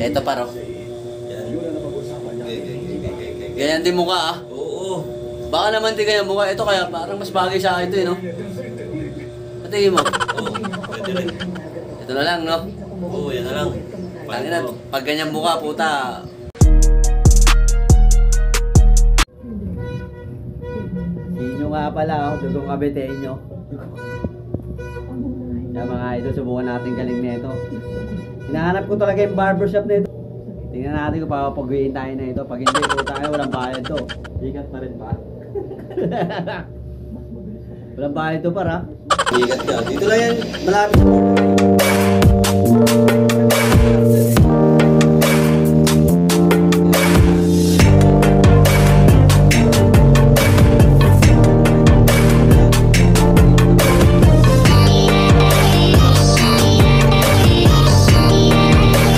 Eto paro. Yan. Ganyan din mukha ah. Oo. Baka naman di ganyan mukha. Ito kaya parang mas bagay sa akin ito eh, no? Patingin mo. Oo. Pwede rin. Ito na lang, no? Oo, yan na lang. Tangina, pag ganyan mukha, puta. Inyo nga pala, oh. Dugong kabetenyo. Yan mga idol, subukan natin galing nito. Hinahanap ko talaga yung barbershop nito. Tingnan natin kung papapagwiin tayo na ito. Pag hindi po tayo, walang bayad to. Ikat pa rin ba? Walang bayad to para. Ikat ka. Dito lang yan. Malapit.